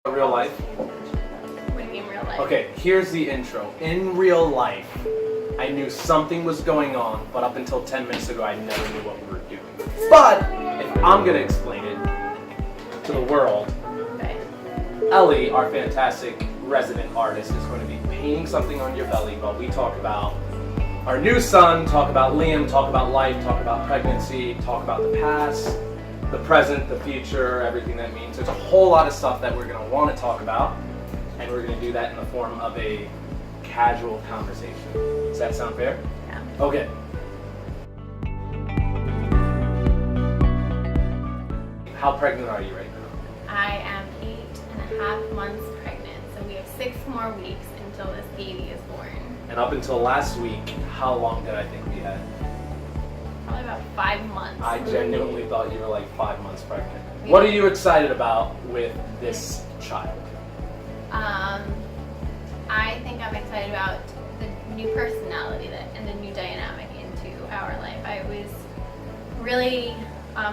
Real life? What do you mean real life? Okay, here's the intro. In real life, I knew something was going on, but up until 10 minutes ago, I never knew what we were doing. But if I'm gonna explain it to the world, Okay. Ellie, our fantastic resident artist, is going to be painting something on your belly while we talk about our new son, talk about Liam, talk about life, talk about pregnancy, talk about the past, the present, the future, everything that means. There's a whole lot of stuff that we're going to want to talk about, and we're going to do that in the form of a casual conversation. Does that sound fair? Yeah. Okay. How pregnant are you right now? I am 8.5 months pregnant, so we have 6 more weeks until this baby is born. And up until last week, how long did I think we had? Probably about 5 months. I genuinely thought you were like 5 months pregnant. What are you excited about with this child? I think I'm excited about the new personality and the new dynamic into our life. I was really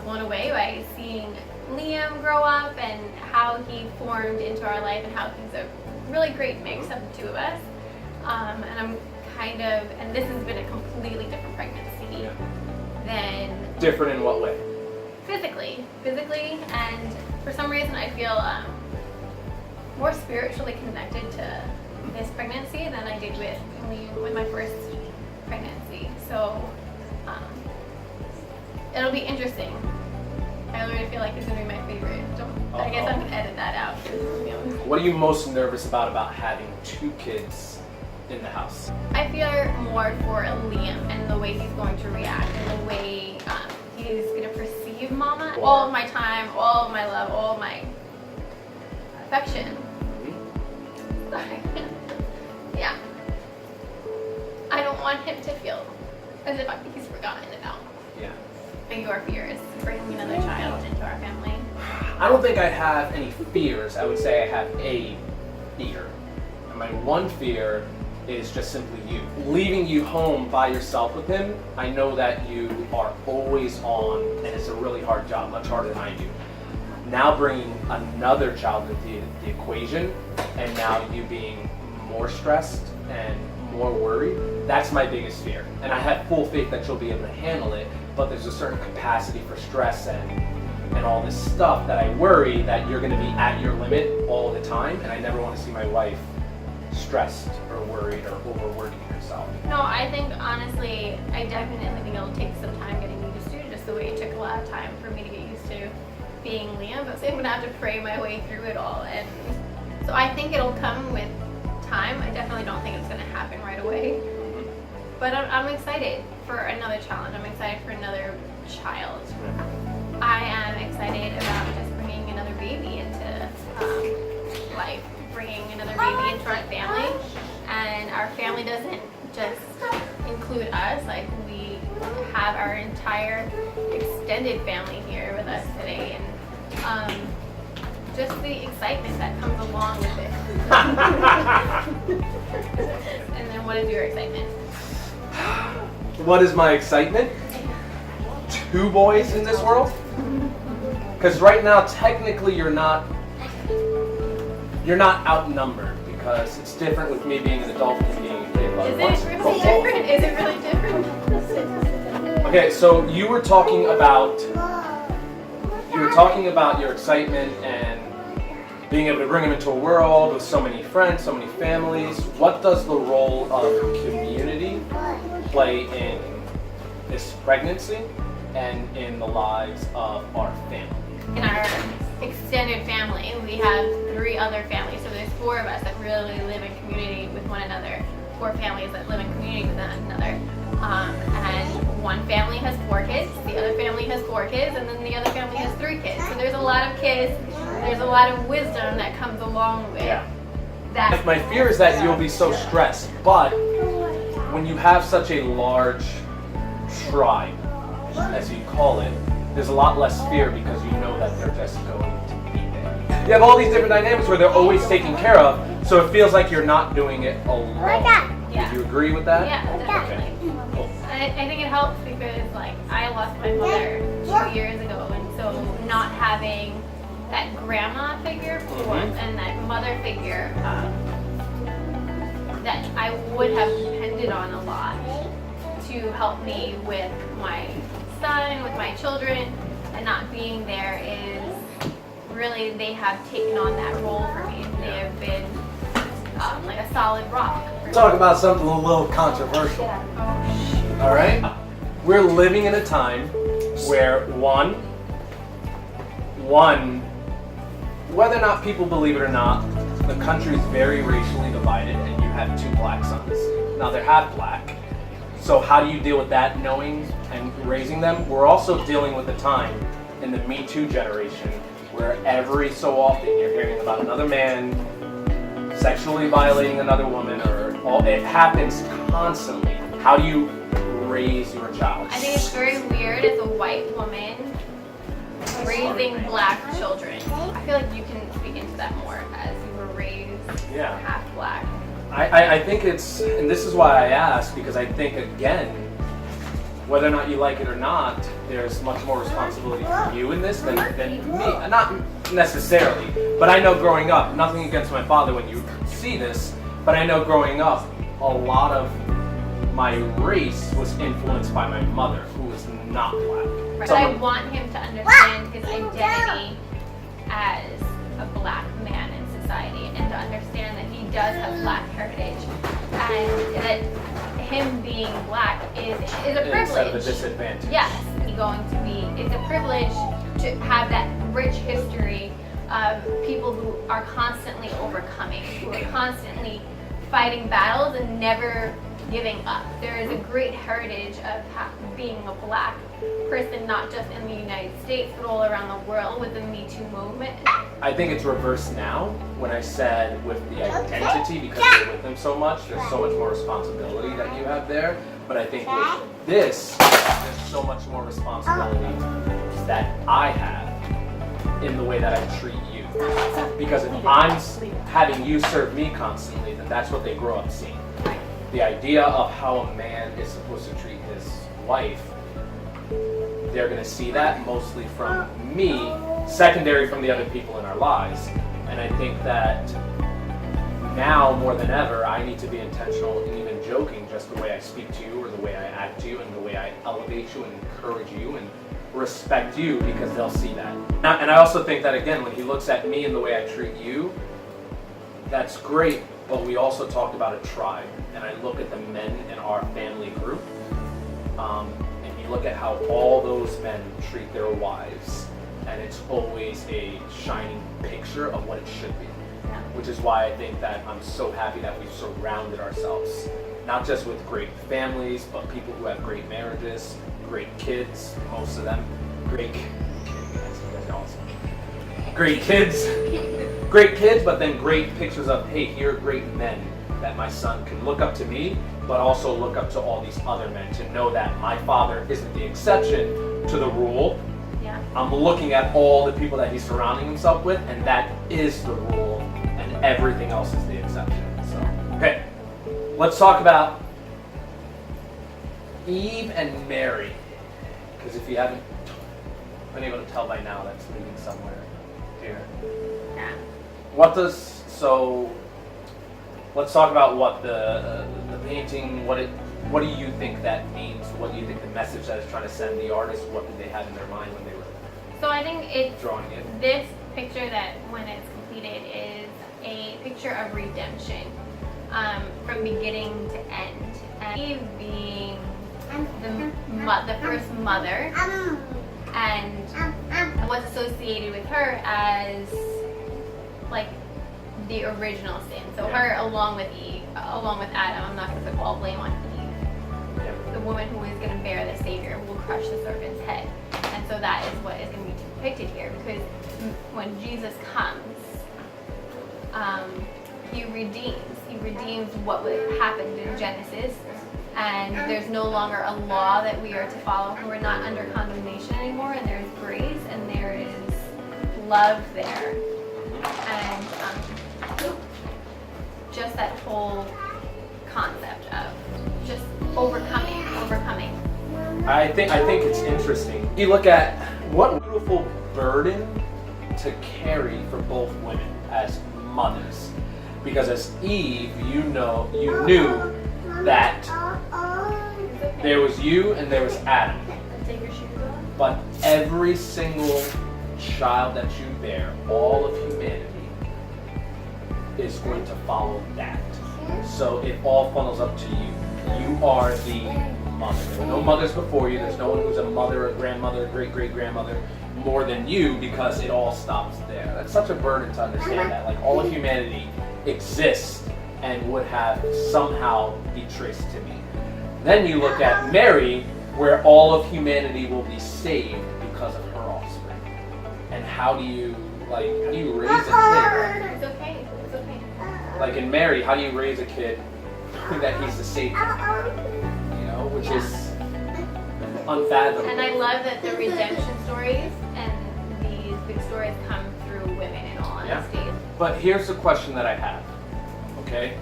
blown away by seeing Liam grow up and how he formed into our life and how he's a really great mix of the two of us. And I'm and this has been a completely different pregnancy than... Different in what way? Physically, and for some reason I feel more spiritually connected to this pregnancy than I did with my first pregnancy. So it'll be interesting. I already feel like it's gonna be my favorite. I guess I'm gonna edit that out. What are you most nervous about having 2 kids in the house? I fear more for Liam and the way he's going to react and the way he's going to perceive Mama. All of my time, all of my love, all of my affection. Sorry. Yeah. I don't want him to feel as if he's forgotten about. Yeah. And your fears bringing another child into our family? I don't think I have any fears. I would say I have a fear. And my one fear is just simply you. Leaving you home by yourself with him, I know that you are always on, and it's a really hard job, much harder than I do. Now bringing another child into the equation, and now you being more stressed and more worried, that's my biggest fear. And I have full faith that you'll be able to handle it, but there's a certain capacity for stress and all this stuff that I worry that you're gonna be at your limit all the time, and I never wanna see my wife stressed or worried or overworking herself. No, I think honestly, I definitely think it'll take some time getting used to, just the way it took a lot of time for me to get used to being Liam, but so I'm gonna have to pray my way through it all. And so I think it'll come with time. I definitely don't think it's gonna happen right away. But I'm excited for another challenge. I'm excited for another child. I am excited about just bringing another baby into life. Bringing another baby into our family, and our family doesn't just include us. Like, we have our entire extended family here with us today, and just the excitement that comes along with it. And then what is your excitement? What is my excitement? 2 boys in this world? Because right now, technically, you're not outnumbered, because it's different with me being an adult and being a kid. Is it really different? Is it really different? Okay, so you were talking about your excitement and being able to bring them into a world with so many friends, so many families. What does the role of community play in this pregnancy and in the lives of our family? In our extended family, we have 3 other families, so there's 4 of us that really live in community with one another, 4 families that live in community with one another, and one family has 4 kids, the other family has 4 kids, and then the other family has 3 kids. So there's a lot of kids, there's a lot of wisdom that comes along with that. My fear is that you'll be so stressed, but when you have such a large tribe, as you call it, there's a lot less fear because you know that they're just going to be there. You have all these different dynamics where they're always taken care of, so it feels like you're not doing it alone. Yeah. Would you agree with that? Yeah, definitely. Okay. Cool. I think it helps because, like, I lost my mother 2 years ago, and so not having that grandma figure and that mother figure that I would have depended on a lot to help me with my son, with my children, and not being there is really, they have taken on that role for me. They have been like a solid rock. Talk about something a little controversial. All right? We're living in a time where one, whether or not people believe it or not, the country is very racially divided and you have two black sons. Now they're half black. So how do you deal with that, knowing and raising them? We're also dealing with a time in the Me Too generation where every so often you're hearing about another man sexually violating another woman, it happens constantly. How do you raise your child? I think it's very weird as a white woman raising black children. I feel like you can speak into that more as you were raised half black. I think it's, and this is why I ask, because I think, again, whether or not you like it or not, there's much more responsibility for you in this than me. Not necessarily, but I know growing up, nothing against my father when you see this, but I know growing up, a lot of my race was influenced by my mother, who was not black. Right. But I want him to understand his identity as a black man in society, and to understand that he does have black heritage, and that him being black is a privilege. Instead of a disadvantage. Yes, it's a privilege to have that rich history of people who are constantly overcoming, who are constantly fighting battles and never giving up. There is a great heritage of being a black person, not just in the United States, but all around the world with the Me Too movement. I think it's reversed now when I said with the identity, because you're with them so much, there's so much more responsibility that you have there. But I think with this, there's so much more responsibility that I have in the way that I treat you. Because if I'm having you serve me constantly, then that's what they grow up seeing. The idea of how a man is supposed to treat his wife, they're going to see that mostly from me, secondary from the other people in our lives. And I think that now more than ever, I need to be intentional in even joking just the way I speak to you or the way I act to you and the way I elevate you and encourage you and respect you, because they'll see that. And I also think that, again, when he looks at me and the way I treat you, that's great, but we also talked about a tribe. And I look at the men in our family group, and you look at how all those men treat their wives, and it's always a shining picture of what it should be. Which is why I think that I'm so happy that we've surrounded ourselves, not just with great families, but people who have great marriages, great kids, most of them, great kids, but then great pictures of, hey, here are great men that my son can look up to me, but also look up to all these other men, to know that my father isn't the exception to the rule. Yeah. I'm looking at all the people that he's surrounding himself with, and that is the rule, and everything else is the exception. So, okay, let's talk about Eve and Mary, because if you haven't been able to tell by now, that's leading somewhere here. Yeah. Let's talk about what the painting, what do you think that means? What do you think the message that it's trying to send the artist? What did they have in their mind when they were So I think it's drawing it? This picture that when it's completed is a picture of redemption, from beginning to end. And Eve being the first mother, and what's associated with her as like the original sin. So her along with Eve, along with Adam, I'm not going to put all blame on Eve. Yeah. The woman who is going to bear the Savior will crush the serpent's head. And so that is what is going to be depicted here, because when Jesus comes, he redeems what happened in Genesis, and there's no longer a law that we are to follow. We're not under condemnation anymore, and there's grace and there is love there, and just that whole concept of just overcoming. I think it's interesting. You look at what beautiful burden to carry for both women as mothers. Because as Eve, you knew that there was you and there was Adam. Take your shoes off. But every single child that you bear, all of humanity, is going to follow that. So it all funnels up to you. You are the mother. There are no mothers before you. There's no one who's a mother, a grandmother, a great-great-grandmother more than you, because it all stops there. That's such a burden to understand that. Like, all of humanity exists and would have somehow be traced to me. Then you look at Mary, where all of humanity will be saved because of her offspring. And how do you raise a kid? It's okay. It's okay. Like in Mary, how do you raise a kid that he's the savior? You know, which is unfathomable. And I love that the redemption stories and these big stories come through women, in all honesty. Yeah. But here's the question that I have. Okay?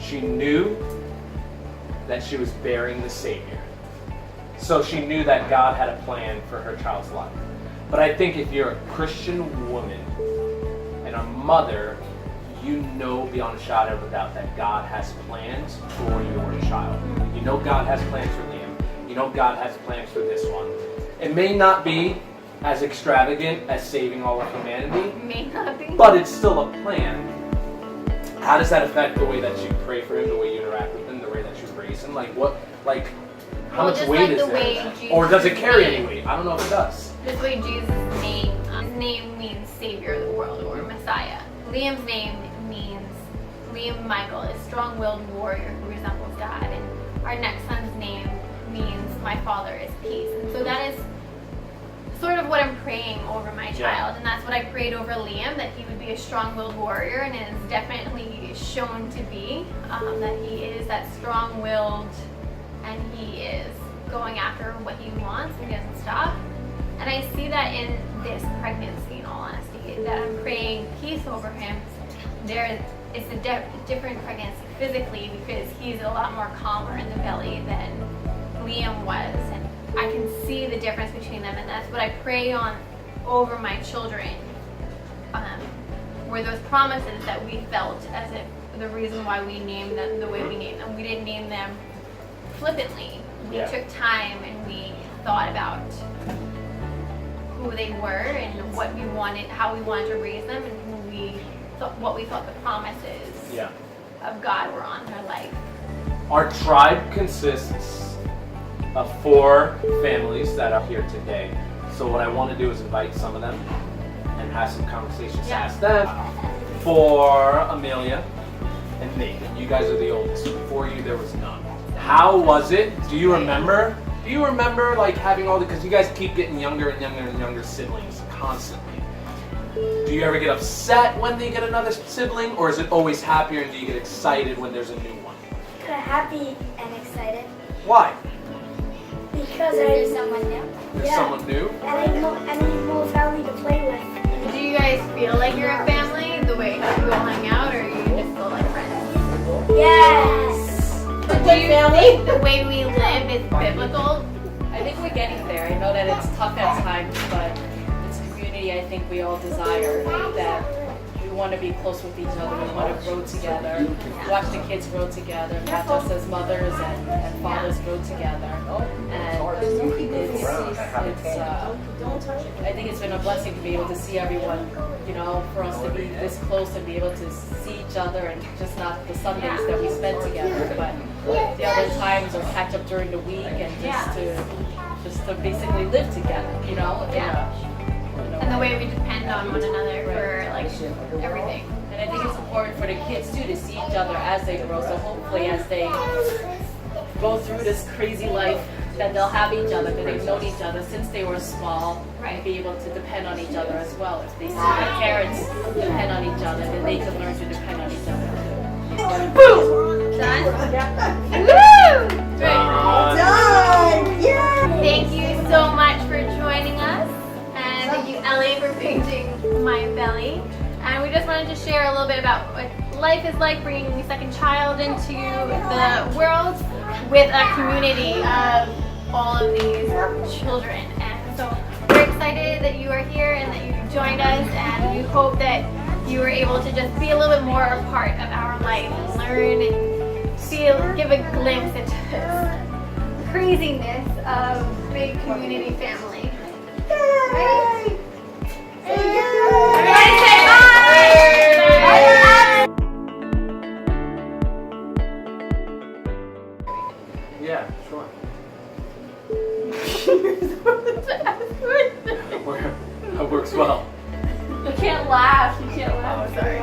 She knew that she was bearing the Savior. So she knew that God had a plan for her child's life. But I think if you're a Christian woman and a mother, you know beyond a shadow of a doubt that God has plans for your child. You know God has plans for Liam. You know God has plans for this one. It may not be as extravagant as saving all of humanity, It may not be. but it's still a plan. How does that affect the way that you pray for him, the way you interact with him, the way that you raise him? How much just weight like is the there? way Jesus Or does it carry made. any weight? I don't know if it does. This way, Jesus' name, his name means Savior of the world, or Messiah. Liam's name means Liam Michael is strong-willed warrior who resembles God, and our next son's name means my Father is peace. And so that is sort of what I'm praying over my child, and that's what I prayed over Liam, that he would be a strong-willed warrior, and it is definitely shown to be that he is that strong-willed, and he is going after what he wants, and he doesn't stop. And I see that in this pregnancy, in all honesty, that I'm praying peace over him. It's a different pregnancy physically, because he's a lot more calmer in the belly than Liam was, and I can see the difference between them, and that's what I pray on over my children, were those promises that we felt as if the reason why we named them the way we named them. We didn't name them flippantly. We took time and we thought about who they were and what we wanted, how we wanted to raise them, and what we thought the promises of God were on their life. Our tribe consists of 4 families that are here today. So what I want to do is invite some of them and have some conversations to ask them. For Amelia and Nathan, you guys are the oldest. Before you, there was none. How was it? Do you remember? Like having all because you guys keep getting younger and younger and younger siblings constantly. Do you ever get upset when they get another sibling, or is it always happier, and do you get excited when there's a new one? Happy and excited. Why? Because There's someone new. There's someone new? And I need more family to play with. Do you guys feel like you're a family the way you all hang out, or are you just still like friends? Yes. Do you think the way we live is biblical? I think we're getting there. I know that it's tough at times, but it's community I think we all desire, that we want to be close with each other, we want to grow together, watch the kids grow together, not just as mothers and fathers grow together. And I think it's been a blessing to be able to see everyone, for us to be this close and be able to see each other, and just not the Sundays that we spend together, but the other times, or catch up during the week, and just to basically live together, And the way we depend on one another for everything. And I think it's important for the kids too to see each other as they grow. So hopefully, as they go through this crazy life, that they'll have each other, that they've known each other since they were small, and be able to depend on each other as well. If they see their parents depend on each other, then they can learn to depend on each other too. Boom! Done? Woo! Great. Done! Yeah! Thank you so much for joining us. And thank you, Ellie, for painting my belly. And we just wanted to share a little bit about what life is like bringing a second child into the world with a community of all of these children. And so we're excited that you are here and that you joined us, and we hope that you were able to just be a little bit more a part of our life and learn and feel, give a glimpse into this craziness of big community family. Right? Everybody say bye! Yeah, sure. That works well. You can't laugh. You can't laugh. Oh, sorry.